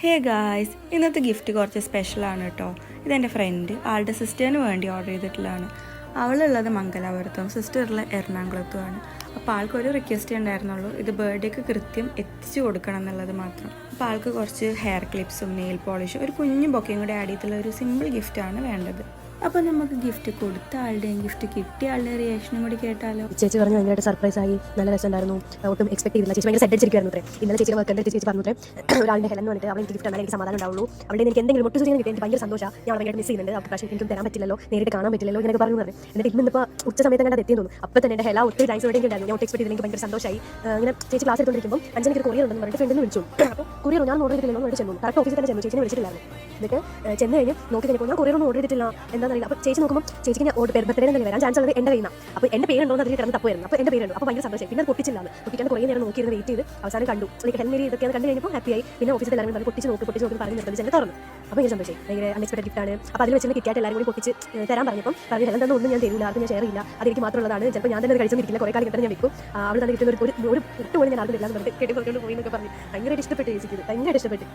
Hey guys, ഇന്നത്തെ gift കുറച്ച് സ്പെഷ്യലാണ് കേട്ടോ. ഇതെൻ്റെ ഫ്രണ്ട് ആളുടെ സിസ്റ്ററിന് വേണ്ടി ഓർഡർ ചെയ്തിട്ടുള്ളതാണ്. അവളുള്ളത് മംഗലാപുരത്തും സിസ്റ്ററുള്ള എറണാകുളത്തുമാണ്. അപ്പോൾ ആൾക്കൊരു റിക്വസ്റ്റ് ഉണ്ടായിരുന്നുള്ളൂ, ഇത് ബർത്ത്ഡേക്ക് കൃത്യം എത്തിച്ചു കൊടുക്കണം എന്നുള്ളത് മാത്രം. അപ്പോൾ ആൾക്ക് കുറച്ച് ഹെയർ ക്ലിപ്സും നെയിൽ പോളിഷും ഒരു കുഞ്ഞു ബൊക്കയും കൂടി ആഡ് ചെയ്തിട്ടുള്ള ഒരു സിമ്പിൾ ഗിഫ്റ്റാണ് വേണ്ടത്. അപ്പോൾ നമുക്ക് ഗിഫ്റ്റ് കൊടുത്ത ആളുടെയും ഗിഫ്റ്റ് കിട്ടിയ ആളുടെ റിയാക്ഷനും കൂടി കേട്ടാലോ. ചേച്ചി പറഞ്ഞു ഭയങ്കരമായിട്ട് സർപ്രൈസ് ആയി, നല്ല രസമുണ്ടായിരുന്നു, ഒട്ടും എക്സ്പെക്ട് ചെയ്തില്ല. ചേച്ചി ഭയങ്കര സെറ്റ് അടിച്ചിരിക്കുന്നു. ഇന്നലെ ചേച്ചി വർക്ക് ചേച്ചി പറഞ്ഞു ഒരാളുടെ ഹെലൻ വന്നിട്ട് അവൾ എനിക്ക് ഗിഫ്റ്റ് തന്നാൽ എനിക്ക് സമാധാനം ഉണ്ടാവുള്ളൂ, അവിടെ എനിക്ക് എന്തെങ്കിലും ഒട്ടു സൂചന കിട്ടി എനിക്ക് ഭയങ്കര സന്തോഷം, ഞാൻ ഭയങ്കര മിസ് ചെയ്യുന്നുണ്ട്, അപ്പോൾ പക്ഷേ എനിക്കും തരാൻ പറ്റില്ലല്ലോ, നേരിട്ട് കാണാൻ പറ്റില്ലല്ലോ എന്നൊക്കെ പറഞ്ഞു. എന്നിട്ട് ഇന്നിപ്പോൾ ഉച്ച സമയത്ത് കണ്ടാൽ എത്തി തോന്നുന്നു. അപ്പോൾ തന്നെ എൻ്റെ ഹെല ഒത്തിരി താങ്ക്സ് വേണ്ടി ഉണ്ടായിരുന്നു. ഞാൻ ഒട്ടും എക്സ്പെക്ട് ചെയ്ത് എനിക്ക് ഭയങ്കര സന്തോഷമായി. അങ്ങനെ ചേച്ചി ക്ലാസ് എടുത്തുകൊണ്ടിരിക്കുമ്പോൾ 5 മണിക്ക് കൊറിയർ ഉണ്ടെന്ന് പറഞ്ഞിട്ട് ഫ്രണ്ടിന് വിളിച്ചു. അപ്പോൾ കൊറിയർ ഞാൻ ഓർഡർ ചെയ്തിട്ടില്ലല്ലോ എന്ന് ചെന്നു. കറക്റ്റ് ഓഫീസിൽ തന്നെ ചെന്നു, ചേച്ചിനെ വിളിച്ചിട്ടില്ലായിരുന്നു. എന്നിട്ട് ചെന്ന് കഴിഞ്ഞ് നോക്കി കഴിഞ്ഞപ്പോൾ ഞാൻ കൊറിയർ ഒന്നും ഓർഡർ ചെയ്തിട്ടില്ല എന്താണെന്നില്ല. അപ്പോൾ ചേച്ചി നോക്കുമ്പോൾ ചേച്ചിക്ക് ഞാൻ ബർത്ത്ഡേ തന്നെ വരാൻ ചാൻസ് ഉള്ളത് എൻ്റെ കയ്യിൽ നിന്നാണ്. അപ്പോൾ എൻ്റെ പേരുണ്ടോ എന്ന് അതിൽ കിടന്ന് തപ്പ് വരുന്നു. അപ്പോൾ എൻ്റെ പേരുണ്ട്. അപ്പോൾ ഭയങ്കര സന്തോഷം. പിന്നെ അത് പൊട്ടിച്ചില്ലാന്ന് പൊട്ടിക്കാൻ കുറേ നേരം നോക്കിയിരുന്ന് വെയിറ്റ് ചെയ്ത് അവസാനം കണ്ടു. എനിക്ക് ഹെൽമേരി ഇതൊക്കെയാണ് കണ്ടു കഴിഞ്ഞപ്പോൾ ഹാപ്പിയായി. പിന്നെ ഓഫീസിൽ എല്ലാവരും പറഞ്ഞു പൊട്ടിച്ച് നോക്കി പറഞ്ഞ് നിർത്തി ചെന്ന് തുറന്നു. അപ്പോൾ ഭയങ്കര സന്തോഷം, ഭയങ്കര അൺഎക്സ്പെക്ടഡ് ഗിഫ്റ്റാണ്. അപ്പോൾ അതിൽ വെച്ച് കിട്ടിയായിട്ട് എല്ലാവരും കൂടി പൊട്ടിച്ച് തരാൻ പറഞ്ഞപ്പോൾ പറഞ്ഞു ഹെലൻ തന്നെ ഒന്നും ഞാൻ തരില്ല, ആർക്കും ഞാൻ ഷെയർ ചെയ്യില്ല, അതെനിക്ക് മാത്രമുള്ളതാണ്, ചിലപ്പോൾ ഞാൻ തന്നെ കഴിച്ചൊന്നിരിക്കില്ല, കുറേ കാലം ഞാൻ വെക്കും, അവൾ തന്നെ കിട്ടുന്ന ഒരു ഇട്ട് പോലും ഞാൻ ആർക്കും തരില്ല എന്ന് പറഞ്ഞിട്ട് കേട്ടി പറഞ്ഞുകൊണ്ട് പോയി എന്നൊക്കെ പറഞ്ഞു. ഭയങ്കരമായിട്ട് ഇഷ്ടപ്പെട്ടു ചേച്ചിക്ക്, ഭയങ്കര ഇഷ്ടപ്പെട്ടു.